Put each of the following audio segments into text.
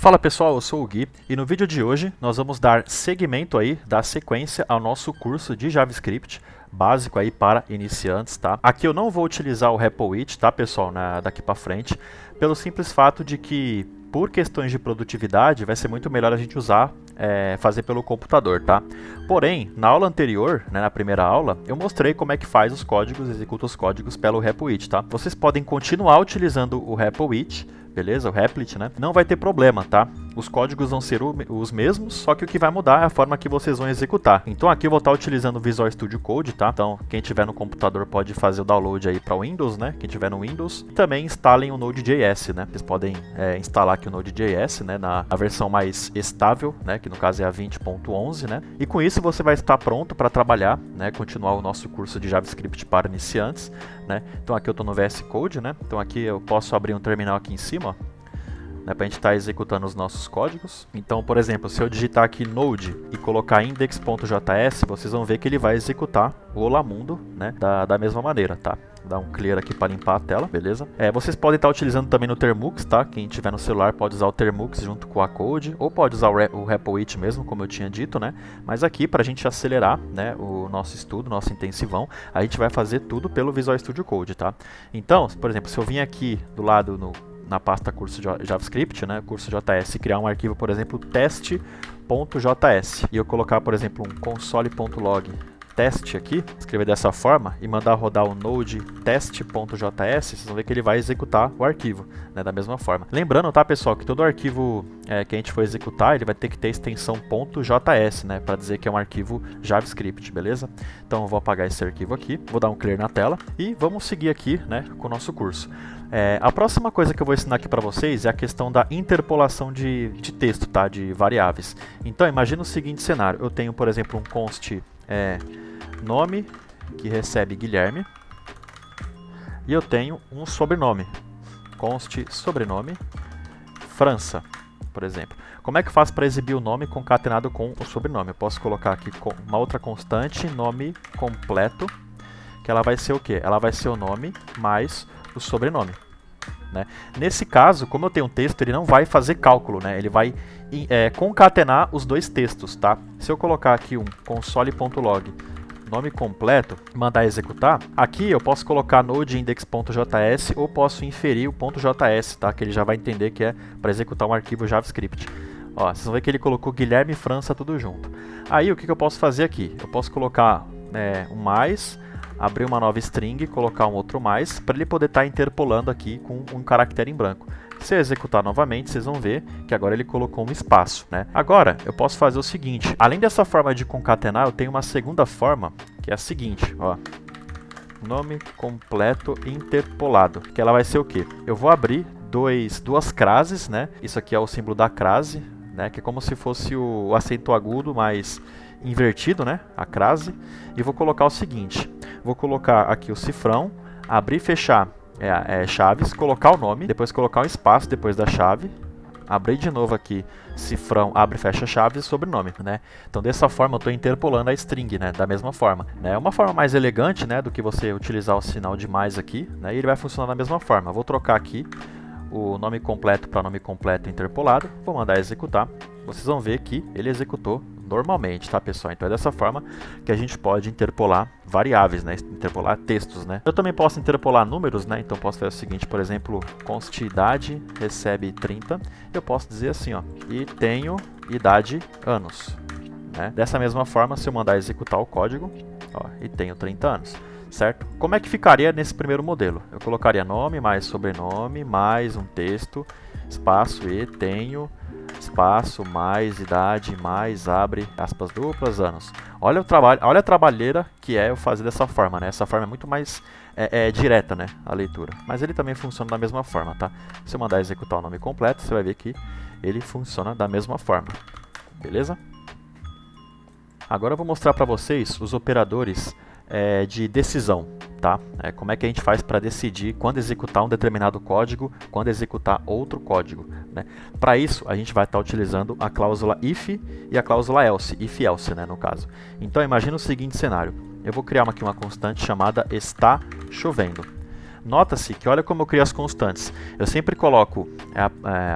Fala pessoal, eu sou o Gui e no vídeo de hoje nós vamos dar seguimento aí, dar sequência ao nosso curso de JavaScript básico aí para iniciantes, tá? Aqui eu não vou utilizar o REPL-IT, tá pessoal, daqui para frente, pelo simples fato de que por questões de produtividade vai ser muito melhor a gente usar, fazer pelo computador, tá? Porém, na aula anterior, na primeira aula, eu mostrei como é que faz os códigos, executa os códigos pelo REPL-IT, tá? Vocês podem continuar utilizando o REPL-IT, beleza? O Replit, né? Não vai ter problema, tá? Os códigos vão ser os mesmos, só que o que vai mudar é a forma que vocês vão executar. Então aqui eu vou estar utilizando o Visual Studio Code, tá? Então quem tiver no computador pode fazer o download aí para o Windows, né? Quem tiver no Windows. E também instalem o Node.js, né? Vocês podem instalar aqui o Node.js, né? Na versão mais estável, né? Que no caso é a 20.11, né? E com isso você vai estar pronto para trabalhar, né? Continuar o nosso curso de JavaScript para iniciantes, né? Então aqui eu estou no VS Code, né? Então aqui eu posso abrir um terminal aqui em cima, para a gente estar executando os nossos códigos. Então, por exemplo, se eu digitar aqui Node e colocar index.js, vocês vão ver que ele vai executar o Olamundo, né, da mesma maneira, tá? Dá um clear aqui para limpar a tela, beleza? Vocês podem estar utilizando também no Termux, tá? Quem tiver no celular pode usar o Termux junto com a Code, ou pode usar o REPL-IT mesmo, como eu tinha dito, né? Mas aqui, para a gente acelerar, né, o nosso estudo, nosso intensivão, a gente vai fazer tudo pelo Visual Studio Code, tá? Então, por exemplo, se eu vim aqui do lado na pasta curso JavaScript, né, curso JS, e criar um arquivo, por exemplo, teste.js, e eu colocar, por exemplo, um console.log teste aqui, escrever dessa forma e mandar rodar o node teste.js, vocês vão ver que ele vai executar o arquivo, né, da mesma forma. Lembrando, tá pessoal, que todo arquivo que a gente for executar, ele vai ter que ter extensão .js, né, para dizer que é um arquivo JavaScript, beleza? Então eu vou apagar esse arquivo aqui, vou dar um clear na tela e vamos seguir aqui, né, com o nosso curso. A próxima coisa que eu vou ensinar aqui para vocês é a questão da interpolação de texto, tá, de variáveis. Então imagina o seguinte cenário, eu tenho, por exemplo, um const nome, que recebe Guilherme, e eu tenho um sobrenome, const sobrenome França, por exemplo. Como é que eu faço para exibir o nome concatenado com o sobrenome? Eu posso colocar aqui uma outra constante, nome completo, que ela vai ser o quê? Ela vai ser o nome mais o sobrenome, né? Nesse caso, como eu tenho um texto, ele não vai fazer cálculo, né? Ele vai concatenar os dois textos, tá? Se eu colocar aqui um console.log nome completo, mandar executar, aqui eu posso colocar node index.js ou posso inferir o .js, tá? Que ele já vai entender que é para executar um arquivo JavaScript. Ó, vocês vão ver que ele colocou Guilherme e França tudo junto. Aí o que eu posso fazer aqui? Eu posso colocar um mais, abrir uma nova string, colocar um outro mais, para ele poder estar interpolando aqui com um caractere em branco. Se eu executar novamente, vocês vão ver que agora ele colocou um espaço, né? Agora, eu posso fazer o seguinte, além dessa forma de concatenar, eu tenho uma segunda forma, que é a seguinte, ó. Nome completo interpolado, que ela vai ser o quê? Eu vou abrir duas crases, né? Isso aqui é o símbolo da crase, né? Que é como se fosse o acento agudo, mas invertido, né? A crase. E vou colocar o seguinte, vou colocar aqui o cifrão, abrir e fechar chaves, colocar o nome, depois colocar um espaço depois da chave, abrir de novo aqui, cifrão, abre e fecha chaves e sobrenome, né? Então dessa forma eu estou interpolando a string, né? Da mesma forma, né? É uma forma mais elegante, né? Do que você utilizar o sinal de mais aqui, né? E ele vai funcionar da mesma forma. Eu vou trocar aqui o nome completo para nome completo interpolado, vou mandar executar, vocês vão ver que ele executou normalmente, tá pessoal? Então é dessa forma que a gente pode interpolar variáveis, né? Interpolar textos, né? Eu também posso interpolar números, né? Então posso fazer o seguinte, por exemplo, const idade recebe 30, eu posso dizer assim, ó, e tenho idade anos, né? Dessa mesma forma, se eu mandar executar o código, ó, e tenho 30 anos, certo? Como é que ficaria nesse primeiro modelo? Eu colocaria nome mais sobrenome mais um texto, espaço e tenho espaço, mais, idade, mais, abre, aspas duplas, anos. Olha o trabalho, olha a trabalheira que é eu fazer dessa forma, né? Essa forma é muito mais direta, né? A leitura. Mas ele também funciona da mesma forma, tá? Se eu mandar executar o nome completo, você vai ver que ele funciona da mesma forma. Beleza? Agora eu vou mostrar para vocês os operadores de decisão, tá? Como é que a gente faz para decidir quando executar um determinado código, quando executar outro código, né? Para isso, a gente vai estar utilizando a cláusula if e a cláusula else, if-else, né, no caso. Então, imagina o seguinte cenário. Eu vou criar aqui uma constante chamada está chovendo. Nota-se que olha como eu crio as constantes. Eu sempre coloco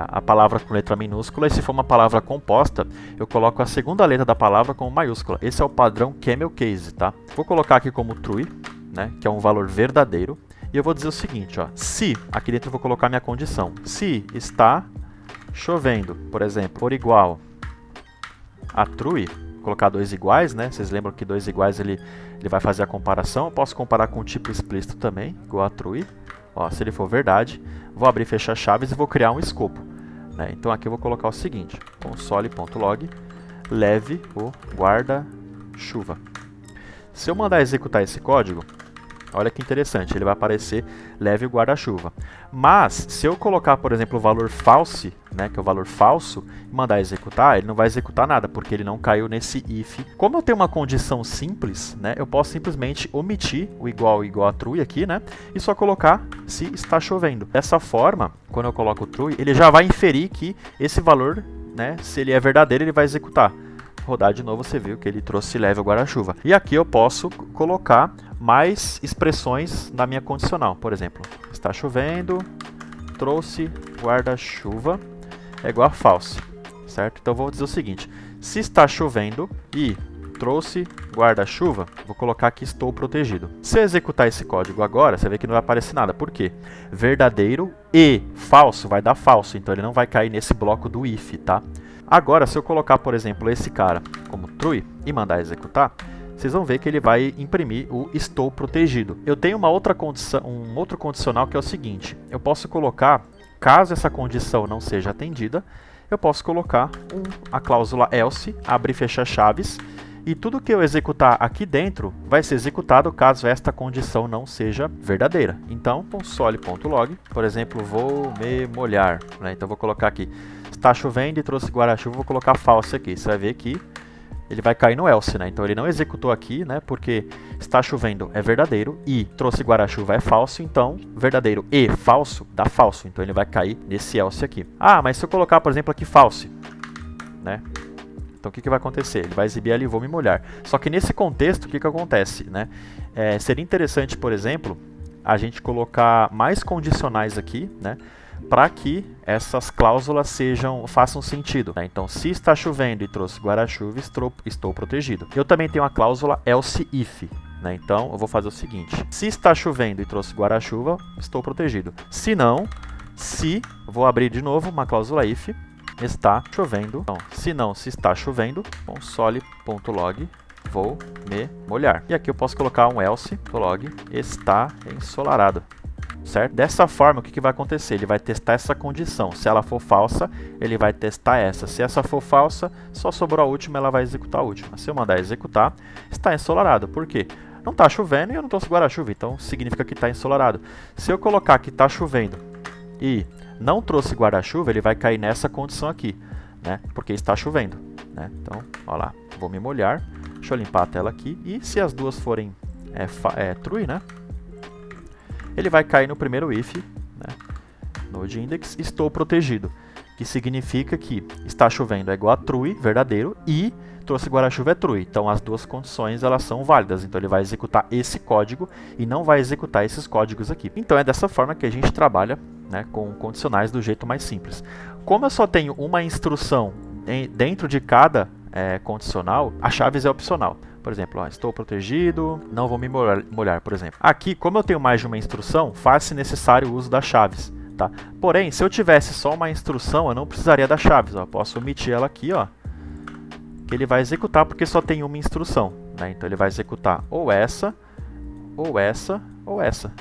a palavra com letra minúscula e se for uma palavra composta, eu coloco a segunda letra da palavra como maiúscula. Esse é o padrão camel case, tá? Vou colocar aqui como true, né, que é um valor verdadeiro. E eu vou dizer o seguinte, ó, se, aqui dentro eu vou colocar minha condição. Se está chovendo, por exemplo, for igual a true, vou colocar 2 iguais, né? Vocês lembram que 2 iguais ele vai fazer a comparação. Eu posso comparar com o tipo explícito também, igual a true. Ó, se ele for verdade, vou abrir e fechar chaves e vou criar um escopo, né? Então aqui eu vou colocar o seguinte, console.log, leve o guarda-chuva. Se eu mandar executar esse código, olha que interessante, ele vai aparecer leve o guarda-chuva. Mas, se eu colocar, por exemplo, o valor false, né, que é o valor falso, e mandar executar, ele não vai executar nada, porque ele não caiu nesse if. Como eu tenho uma condição simples, né, eu posso simplesmente omitir o igual a true aqui, né, e só colocar se está chovendo. Dessa forma, quando eu coloco o true, ele já vai inferir que esse valor, né, se ele é verdadeiro, ele vai executar. Rodar de novo, você viu que ele trouxe leve o guarda-chuva. E aqui eu posso colocar mais expressões na minha condicional. Por exemplo, está chovendo, trouxe guarda-chuva é igual a false, certo? Então vou dizer o seguinte, se está chovendo e trouxe guarda-chuva, vou colocar aqui estou protegido. Se eu executar esse código agora, você vê que não vai aparecer nada. Por quê? Verdadeiro e falso vai dar falso, então ele não vai cair nesse bloco do if, tá? Agora, se eu colocar, por exemplo, esse cara como true e mandar executar, vocês vão ver que ele vai imprimir o estou protegido. Eu tenho uma outra condição, um outro condicional que é o seguinte, eu posso colocar, caso essa condição não seja atendida, eu posso colocar a cláusula else, abrir e fechar chaves, e tudo que eu executar aqui dentro vai ser executado caso esta condição não seja verdadeira. Então, console.log, por exemplo, vou me molhar, né? Então vou colocar aqui, está chovendo e trouxe guarda-chuva, vou colocar false aqui. Você vai ver que ele vai cair no else, né? Então ele não executou aqui, né? Porque está chovendo é verdadeiro e trouxe guarda-chuva é falso, então verdadeiro e falso dá falso. Então ele vai cair nesse else aqui. Ah, mas se eu colocar, por exemplo, aqui false, né? Então o que vai acontecer? Ele vai exibir ali, vou me molhar. Só que nesse contexto, o que acontece, né? Seria interessante, por exemplo, a gente colocar mais condicionais aqui, né? Para que essas cláusulas façam sentido, né? Então, se está chovendo e trouxe guarda-chuva, estou protegido. Eu também tenho a cláusula else if, né? Então, eu vou fazer o seguinte. Se está chovendo e trouxe guarda-chuva, estou protegido. Se não, vou abrir de novo uma cláusula if, está chovendo. Então, se está chovendo, console.log, vou me molhar. E aqui eu posso colocar um else, log, está ensolarado. Certo? Dessa forma, o que vai acontecer? Ele vai testar essa condição. Se ela for falsa, ele vai testar essa. Se essa for falsa, só sobrou a última, ela vai executar a última. Se eu mandar executar, está ensolarado. Por quê? Não está chovendo e eu não trouxe guarda-chuva, então significa que está ensolarado. Se eu colocar que está chovendo e não trouxe guarda-chuva, ele vai cair nessa condição aqui, né? Porque está chovendo, né? Então, olha lá, vou me molhar. Deixa eu limpar a tela aqui. E se as duas forem true, né? Ele vai cair no primeiro if, né? Node index, estou protegido, que significa que está chovendo é igual a true, verdadeiro, e trouxe guarda-chuva é true. Então as duas condições elas são válidas, então ele vai executar esse código e não vai executar esses códigos aqui. Então é dessa forma que a gente trabalha, né, com condicionais do jeito mais simples. Como eu só tenho uma instrução dentro de cada condicional, a chaves é opcional. Por exemplo, ó, estou protegido, não vou me molhar, por exemplo. Aqui, como eu tenho mais de uma instrução, faz-se necessário o uso das chaves, tá? Porém, se eu tivesse só uma instrução, eu não precisaria das chaves. Ó. Eu posso omitir ela aqui, ó, que ele vai executar porque só tem uma instrução, né? Então ele vai executar ou essa, ou essa, ou essa,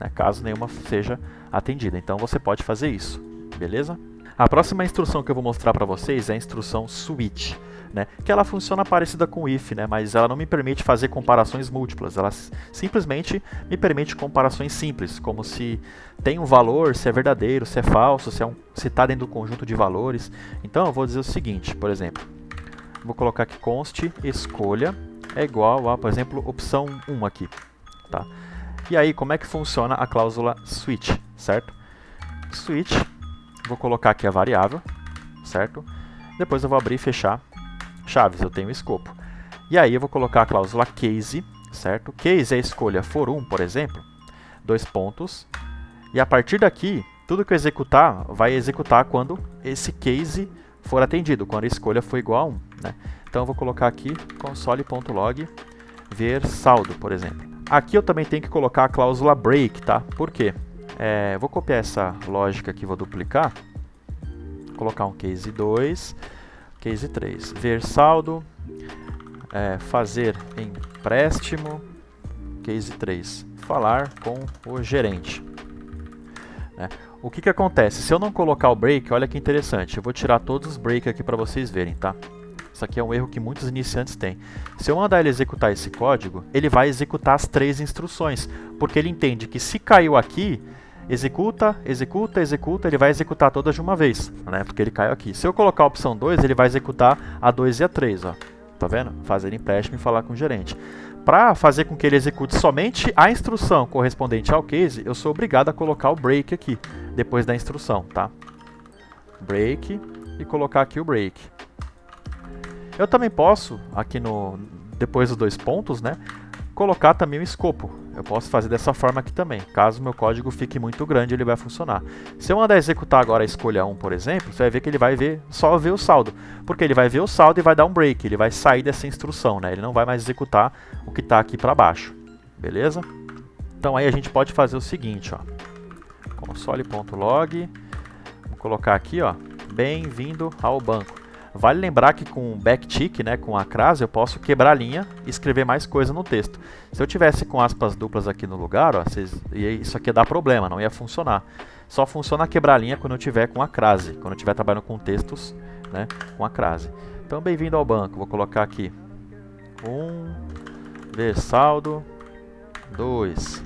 né? Caso nenhuma seja atendida. Então você pode fazer isso, beleza? A próxima instrução que eu vou mostrar para vocês é a instrução switch, né? Que ela funciona parecida com if, né? Mas ela não me permite fazer comparações múltiplas, ela simplesmente me permite comparações simples, como se tem um valor, se é verdadeiro, se é falso, se está dentro do conjunto de valores. Então eu vou dizer o seguinte, por exemplo, vou colocar aqui const escolha é igual a, por exemplo, opção 1 aqui, tá? E aí, como é que funciona a cláusula switch, certo? Switch, vou colocar aqui a variável, certo? Depois eu vou abrir e fechar chaves, eu tenho o escopo. E aí eu vou colocar a cláusula case, certo? Case é a escolha for 1, por exemplo. 2 pontos. E a partir daqui, tudo que eu executar, vai executar quando esse case for atendido, quando a escolha for igual a 1. Né? Então eu vou colocar aqui console.log ver saldo, por exemplo. Aqui eu também tenho que colocar a cláusula break, tá? Por quê? Vou copiar essa lógica aqui, vou duplicar. Colocar um case 2, case 3. Ver saldo, fazer empréstimo, case 3. Falar com o gerente. O que acontece? Se eu não colocar o break, olha que interessante. Eu vou tirar todos os breaks aqui para vocês verem, tá? Isso aqui é um erro que muitos iniciantes têm. Se eu mandar ele executar esse código, ele vai executar as 3 instruções, porque ele entende que se caiu aqui, executa, executa, executa, ele vai executar todas de uma vez, né? Porque ele caiu aqui. Se eu colocar a opção 2, ele vai executar a 2 e a 3, ó. Tá vendo? Fazer empréstimo e falar com o gerente. Para fazer com que ele execute somente a instrução correspondente ao case, eu sou obrigado a colocar o break aqui, depois da instrução, tá? Break e colocar aqui o break. Eu também posso, aqui depois dos 2 pontos, né, colocar também o escopo. Eu posso fazer dessa forma aqui também. Caso o meu código fique muito grande, ele vai funcionar. Se eu mandar executar agora a escolha 1, por exemplo, você vai ver que ele vai só ver o saldo. Porque ele vai ver o saldo e vai dar um break, ele vai sair dessa instrução, né? Ele não vai mais executar o que está aqui para baixo. Beleza? Então aí a gente pode fazer o seguinte, ó. Console.log, vou colocar aqui, ó, bem-vindo ao banco. Vale lembrar que com o backtick, né, com a crase, eu posso quebrar a linha e escrever mais coisa no texto. Se eu tivesse com aspas duplas aqui no lugar, ó, isso aqui ia dar problema, não ia funcionar. Só funciona quebrar a linha quando eu tiver com a crase, quando eu estiver trabalhando com textos, né, com a crase. Então, bem-vindo ao banco. Vou colocar aqui 1, ver saldo, 2,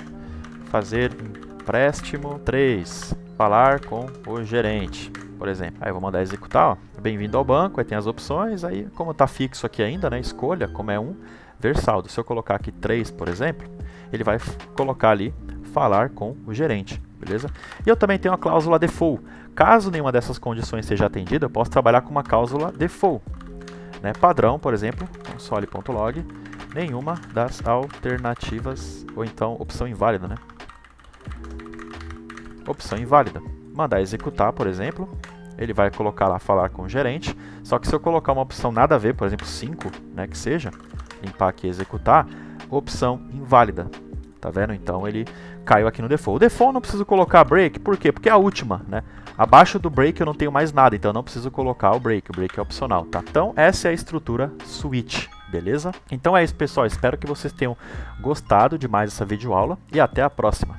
fazer empréstimo, 3, falar com o gerente. Por exemplo, aí eu vou mandar executar, ó, bem-vindo ao banco, aí tem as opções, aí como está fixo aqui ainda, né, escolha, como é 1, ver saldo. Se eu colocar aqui 3, por exemplo, ele vai colocar ali, falar com o gerente, beleza? E eu também tenho a cláusula default. Caso nenhuma dessas condições seja atendida, eu posso trabalhar com uma cláusula default. Né? Padrão, por exemplo, console.log, nenhuma das alternativas, ou então opção inválida, né? Opção inválida. Mandar executar, por exemplo, ele vai colocar lá falar com o gerente, só que se eu colocar uma opção nada a ver, por exemplo 5, né, que seja, limpar aqui e executar, opção inválida, tá vendo? Então ele caiu aqui no default. O default eu não preciso colocar break, por quê? Porque é a última, né? Abaixo do break eu não tenho mais nada, então eu não preciso colocar o break é opcional, tá? Então essa é a estrutura switch, beleza? Então é isso, pessoal, espero que vocês tenham gostado de mais essa videoaula e até a próxima.